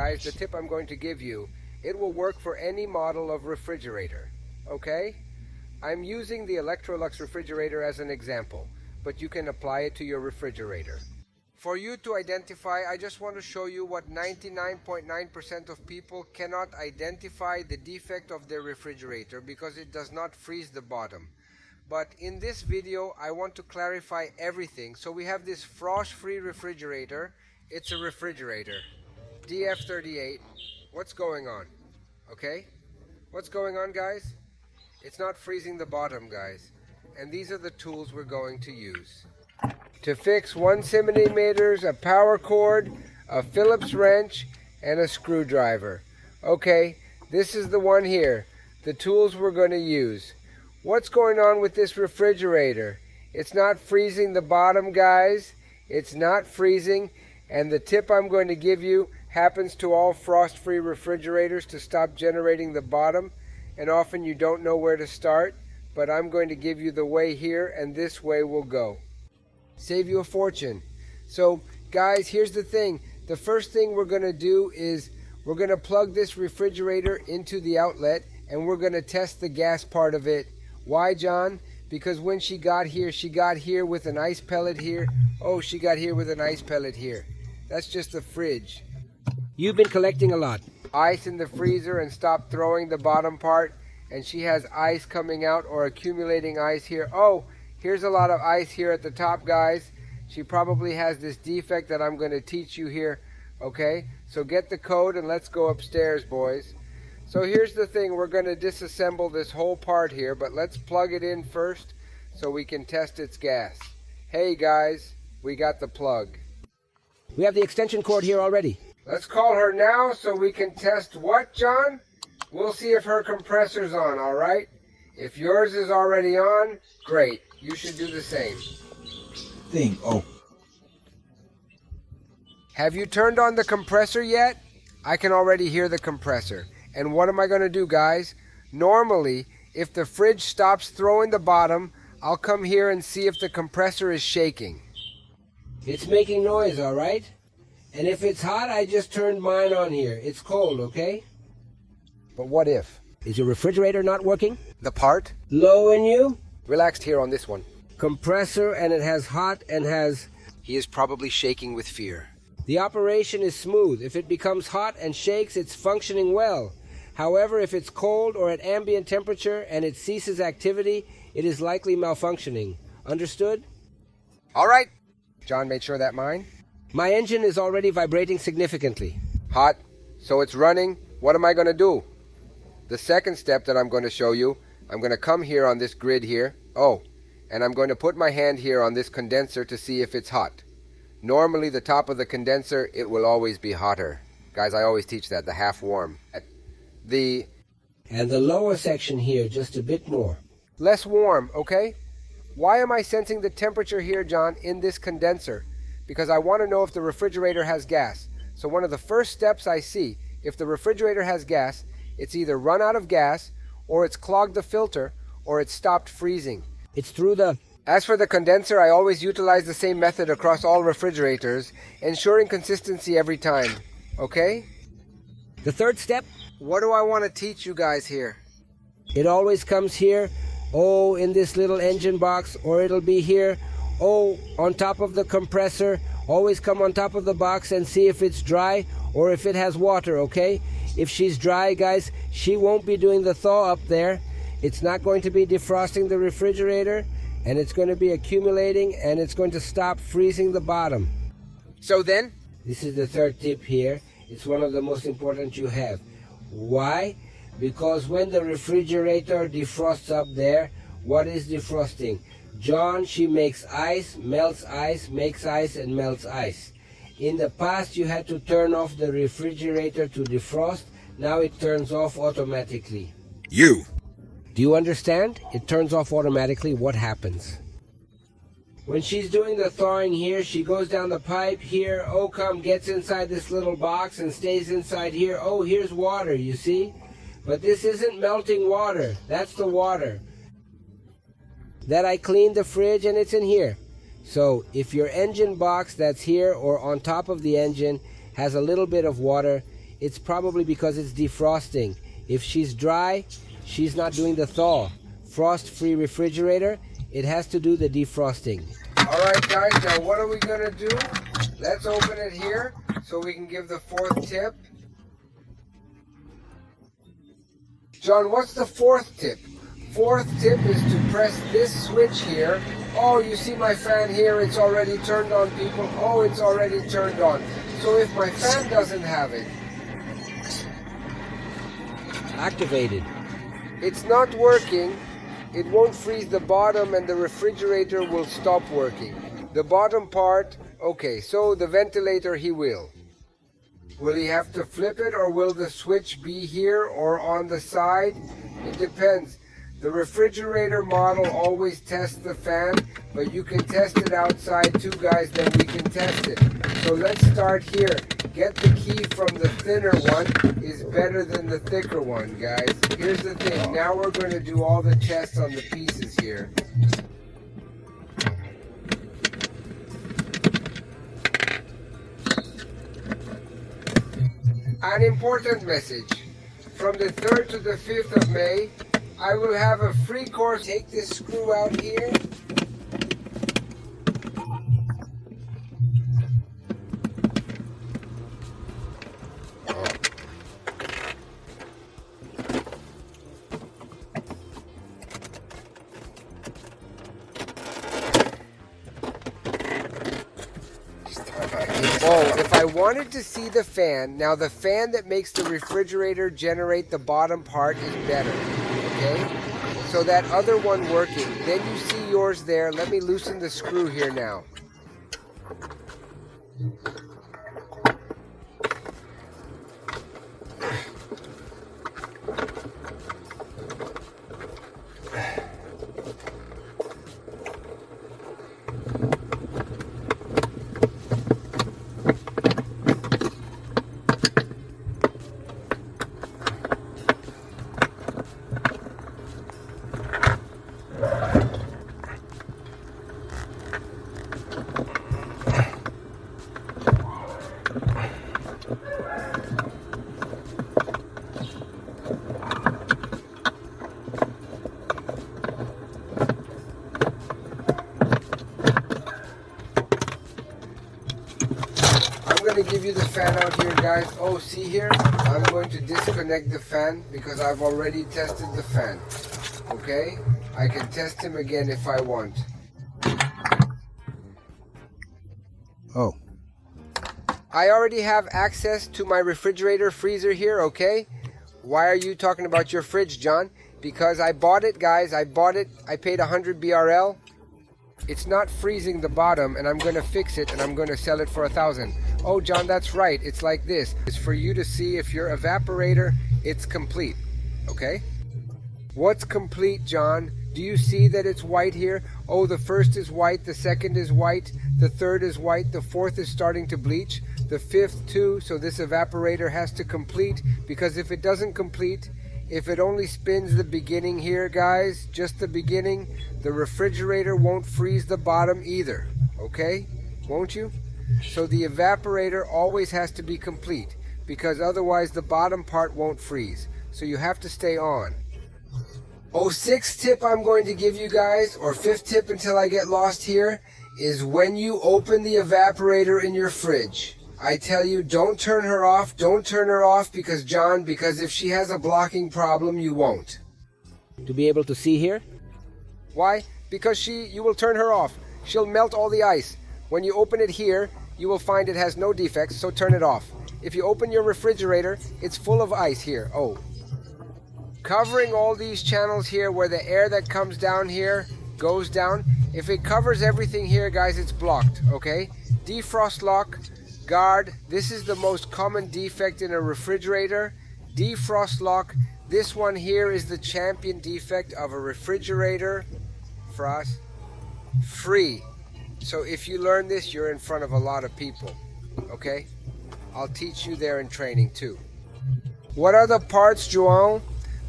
guys, the tip I'm going to give you, it will work for any model of refrigerator, okay? I'm using the Electrolux refrigerator as an example, but you can apply it to your refrigerator. For you to identify, I just want to show you what 99.9% of people cannot identify the defect of their refrigerator because it does not freeze the bottom. But in this video, I want to clarify everything. So we have this frost-free refrigerator. It's a refrigerator. DF38. What's going on? Okay? What's going on, guys? It's not freezing the bottom, guys. And these are the tools we're going to use. To fix 1 centimeter, a power cord, a Phillips wrench, and a screwdriver. Okay, this is the one here. The tools we're going to use. What's going on with this refrigerator? It's not freezing the bottom, guys. It's not freezing. And the tip I'm going to give you happens to all frost-free refrigerators to stop generating the bottom. And often you don't know where to start. But I'm going to give you the way here, and this way will go. Save you a fortune. So, guys, here's the thing. The first thing we're going to do is we're going to plug this refrigerator into the outlet, and we're going to test the gas part of it. Why, John? Because when she got here with an ice pellet here. Oh, she got here with an ice pellet here. That's just the fridge. You've been collecting a lot. Ice in the freezer and stop throwing the bottom part. And she has ice coming out or accumulating ice here. Oh, here's a lot of ice here at the top, guys. She probably has this defect that I'm going to teach you here. Okay, so get the code and let's go upstairs, boys. So here's the thing, we're going to disassemble this whole part here, but let's plug it in first so we can test its gas. Hey guys, we got the plug. We have the extension cord here already. Let's call her now so we can test what, John? We'll see if her compressor's on, all right? If yours is already on, great. You should do the same. Have you turned on the compressor yet? I can already hear the compressor. And what am I going to do, guys? Normally, if the fridge stops throwing the bottom, I'll come here and see if the compressor is shaking. It's making noise, all right? And if it's hot, I just turned mine on here. It's cold, okay? But what if? Is your refrigerator not working? The part? Low in you? Relaxed here on this one. Compressor, and it has hot and has... He is probably shaking with fear. The operation is smooth. If it becomes hot and shakes, it's functioning well. However, if it's cold or at ambient temperature and it ceases activity, it is likely malfunctioning. Understood? All right. John made sure that mine. My engine is already vibrating significantly. Hot. So it's running. What am I going to do? The second step that I'm going to show you, I'm going to come here on this grid here. Oh, and I'm going to put my hand here on this condenser to see if it's hot. Normally, the top of the condenser, it will always be hotter. Guys, I always teach that, the half warm. And the lower section here, just a bit more. Less warm, okay? Why am I sensing the temperature here, John, in this condenser? Because I want to know if the refrigerator has gas. So one of the first steps I see, if the refrigerator has gas, it's either run out of gas, or it's clogged the filter, or it's stopped freezing. It's through the... As for the condenser, I always utilize the same method across all refrigerators, ensuring consistency every time. Okay? The third step? What do I want to teach you guys here? It always comes here, oh, in this little engine box, or it'll be here, oh, on top of the compressor. Always come on top of the box and see if it's dry or if it has water, okay? If she's dry, guys, she won't be doing the thaw up there. It's not going to be defrosting the refrigerator, and it's going to be accumulating, and it's going to stop freezing the bottom. So then? This is the third tip here. It's one of the most important you have. Why? Because when the refrigerator defrosts up there, what is defrosting? John, she makes ice, melts ice, makes ice, and melts ice. In the past, you had to turn off the refrigerator to defrost. Now it turns off automatically. You. Do you understand? It turns off automatically. What happens? When she's doing the thawing here, she goes down the pipe here. Oh, gets inside this little box and stays inside here. Oh, here's water, you see? But this isn't melting water. That's the water. That I cleaned the fridge and it's in here. So if your engine box that's here or on top of the engine has a little bit of water, it's probably because it's defrosting. If she's dry, she's not doing the thaw. Frost-free refrigerator, it has to do the defrosting. Alright guys, now what are we going to do? Let's open it here so we can give the fourth tip. John, what's the fourth tip? Fourth tip is to press this switch here. Oh, you see my fan here, it's already turned on, people. Oh, it's already turned on. So if my fan doesn't have it activated, it's not working, it won't freeze the bottom and the refrigerator will stop working. The bottom part, okay, so the ventilator he will. Will he have to flip it, or will the switch be here or on the side? It depends. The refrigerator model always tests the fan, but you can test it outside too, guys, then we can test it. So let's start here. Get the key from the thinner one is better than the thicker one, guys. Here's the thing. Now we're going to do all the tests on the pieces here. An important message. From the 3rd to the 5th of May, I will have a free course. Take this screw out here. Oh, if I wanted to see the fan, now the fan that makes the refrigerator generate the bottom part is better, okay? So that other one working, then you see yours there. Let me loosen the screw here now. I'm going to give you the fan out here, guys. Oh, see here? I'm going to disconnect the fan because I've already tested the fan. Okay? I can test him again if I want. Oh. I already have access to my refrigerator freezer here, okay? Why are you talking about your fridge, John? Because I bought it, guys. I bought it. I paid 100 BRL. It's not freezing the bottom, and I'm going to fix it, and I'm going to sell it for 1,000. Oh, John, that's right. It's like this. It's for you to see if your evaporator, it's complete. Okay? What's complete, John? Do you see that it's white here? Oh, the first is white, the second is white, the third is white, the fourth is starting to bleach, the fifth too, so this evaporator has to complete, because if it doesn't complete, if it only spins the beginning here, guys, just the beginning, the refrigerator won't freeze the bottom either, okay? Won't you? So the evaporator always has to be complete, because otherwise the bottom part won't freeze. So you have to stay on. Oh, sixth tip I'm going to give you guys, or fifth tip until I get lost here, is when you open the evaporator in your fridge. I tell you, don't turn her off. Don't turn her off because, John, because if she has a blocking problem, you won't. To be able to see here? Why? Because you will turn her off. She'll melt all the ice. When you open it here, you will find it has no defects, so turn it off. If you open your refrigerator, it's full of ice here. Oh. Covering all these channels here where the air that comes down here goes down. If it covers everything here, guys, it's blocked, okay? Defrost lock. Guard, this is the most common defect in a refrigerator. Defrost lock, this one here is the champion defect of a refrigerator. Frost free. So if you learn this, you're in front of a lot of people, okay? I'll teach you there in training too. What are the parts, João,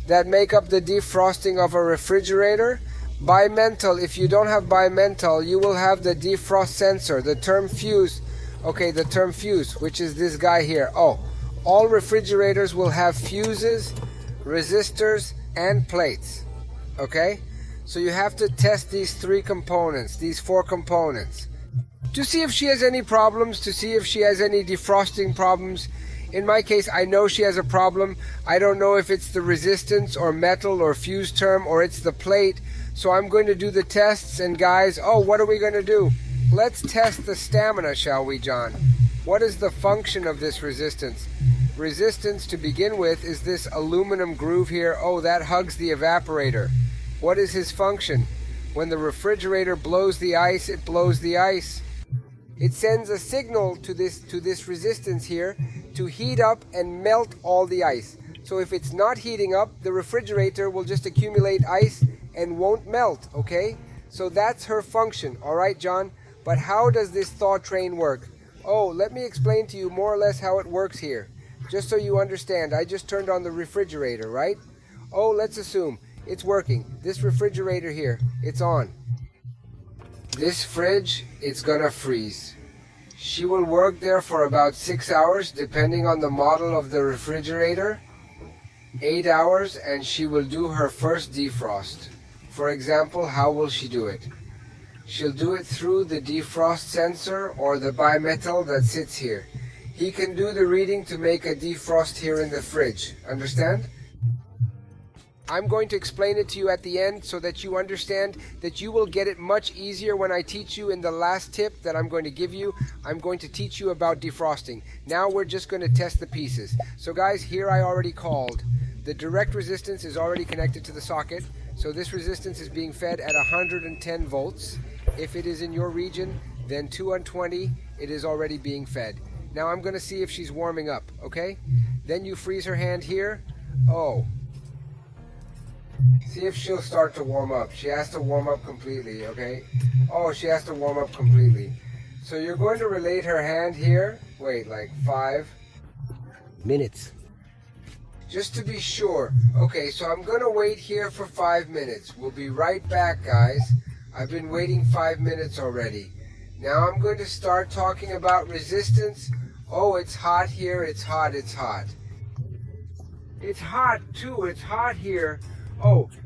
that make up the defrosting of a refrigerator? Bimental. If you don't have bimental, you will have the defrost sensor, the term fuse. Okay, the term fuse, which is this guy here. Oh, All refrigerators will have fuses, resistors, and plates. Okay? So you have to test these three components, these four components, to see if she has any problems, to see if she has any defrosting problems. In my case, I know she has a problem. I don't know if it's the resistance or metal or fuse term or it's the plate. So I'm going to do the tests, and guys, what are we going to do? Let's test the stamina, shall we, John? What is the function of this resistance? Resistance, to begin with, is this aluminum groove here. That hugs the evaporator. What is his function? When the refrigerator blows the ice, it blows the ice. It sends a signal to this resistance here to heat up and melt all the ice. So if it's not heating up, the refrigerator will just accumulate ice and won't melt, okay? So that's her function, all right, John? But how does this thaw train work? Let me explain to you more or less how it works here. Just so you understand, I just turned on the refrigerator, right? Let's assume it's working. This refrigerator here, it's on. This fridge, it's gonna freeze. She will work there for about 6 hours, depending on the model of the refrigerator. 8 hours, and she will do her first defrost. For example, how will she do it? She'll do it through the defrost sensor or the bimetal that sits here. He can do the reading to make a defrost here in the fridge. Understand? I'm going to explain it to you at the end so that you understand that you will get it much easier when I teach you in the last tip that I'm going to give you. I'm going to teach you about defrosting. Now we're just going to test the pieces. So guys, here I already called. The direct resistance is already connected to the socket. So this resistance is being fed at 110 volts. If it is in your region, then 220, it is already being fed. Now I'm going to see if she's warming up, okay? Then you freeze her hand here. See if she'll start to warm up. She has to warm up completely, okay? She has to warm up completely. So you're going to relate her hand here. Wait, like 5 minutes. Just to be sure. Okay, so I'm going to wait here for 5 minutes. We'll be right back, guys. I've been waiting 5 minutes already. Now I'm going to start talking about resistance. It's hot here. It's hot. It's hot. It's hot, too. It's hot here.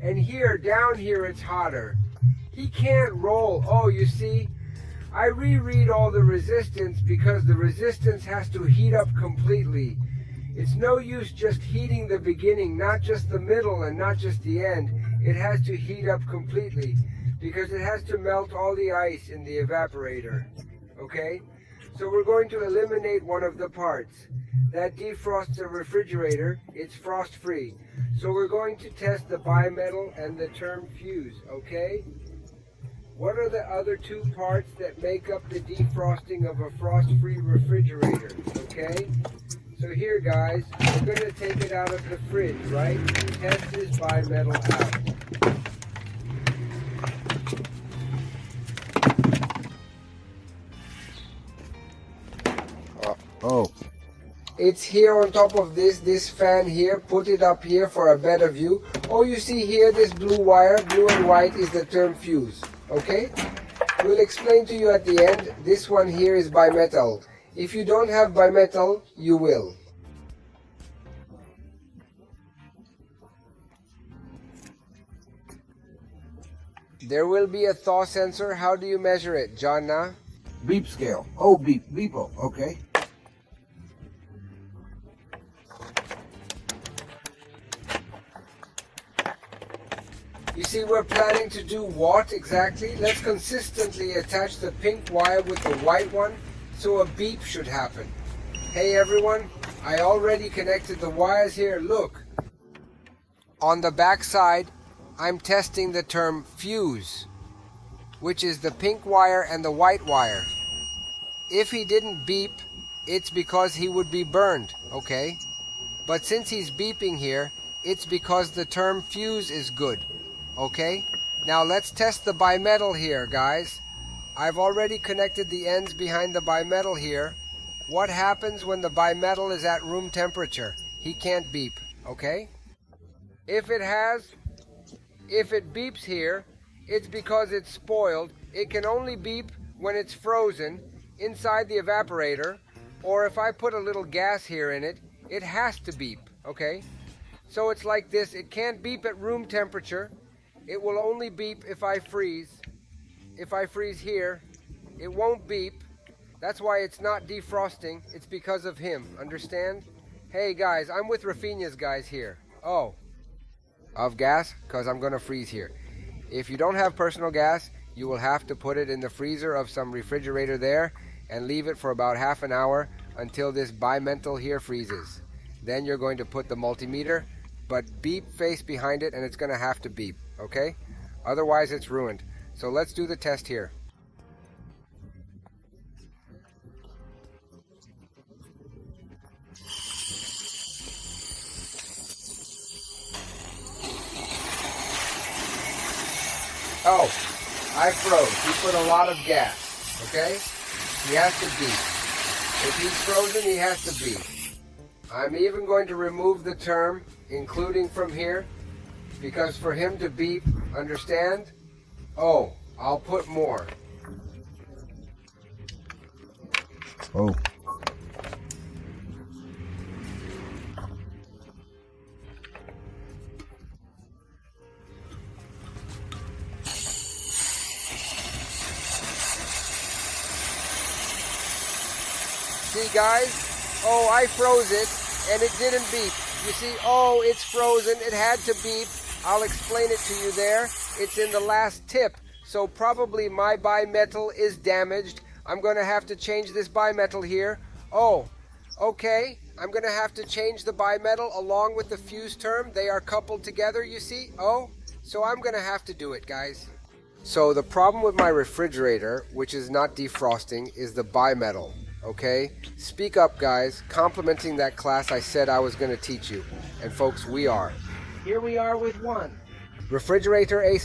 And here, down here, it's hotter. He can't roll. You see? I reread all the resistance because the resistance has to heat up completely. It's no use just heating the beginning, not just the middle and not just the end. It has to heat up completely because it has to melt all the ice in the evaporator. Okay? So we're going to eliminate one of the parts. That defrosts the refrigerator. It's frost-free. So we're going to test the bimetal and the term fuse, okay? What are the other two parts that make up the defrosting of a frost-free refrigerator, okay? So here, guys, we're going to take it out of the fridge, right? Test this bimetal out. It's here on top of this fan here. Put it up here for a better view. You see here this blue wire, blue and white is the term fuse, okay? We'll explain to you at the end. This one here is bimetal. If you don't have bimetal, you will. There will be a thaw sensor. How do you measure it, John? Beep scale. Beep, okay. You see, we're planning to do what exactly? Let's consistently attach the pink wire with the white one, so a beep should happen. Hey everyone, I already connected the wires here. Look. On the back side, I'm testing the term fuse, which is the pink wire and the white wire. If he didn't beep, it's because he would be burned, okay? But since he's beeping here, it's because the term fuse is good. Okay, now let's test the bimetal here, guys. I've already connected the ends behind the bimetal here. What happens when the bimetal is at room temperature? He can't beep, okay? If it beeps here, it's because it's spoiled. It can only beep when it's frozen inside the evaporator, or if I put a little gas here in it, it has to beep, okay? So it's like this, it can't beep at room temperature. It will only beep if I freeze. If I freeze here, it won't beep. That's why it's not defrosting. It's because of him, understand? Hey guys, I'm with Rafinha's guys here. Oh, of gas? Because I'm going to freeze here. If you don't have personal gas, you will have to put it in the freezer of some refrigerator there and leave it for about half an hour until this bimental here freezes. Then you're going to put the multimeter, but beep face behind it and it's going to have to beep, okay? Otherwise it's ruined. So let's do the test here. Oh, I froze. He put a lot of gas, okay? He has to beep. If he's frozen, he has to beep. I'm even going to remove the term, including from here, because for him to beep, understand? Oh, I'll put more. Oh. See guys? Oh, I froze it and it didn't beep. You see, oh, it's frozen. It had to beep. I'll explain it to you there. It's in the last tip. So probably my bimetal is damaged. I'm going to have to change this bimetal here. Oh, okay. I'm going to have to change the bimetal along with the fuse term. They are coupled together, you see? Oh, so I'm going to have to do it, guys. So the problem with my refrigerator, which is not defrosting, is the bimetal. Okay? Speak up, guys. Complimenting that class I said I was going to teach you. And folks, we are. Here we are with one. Refrigerator AC.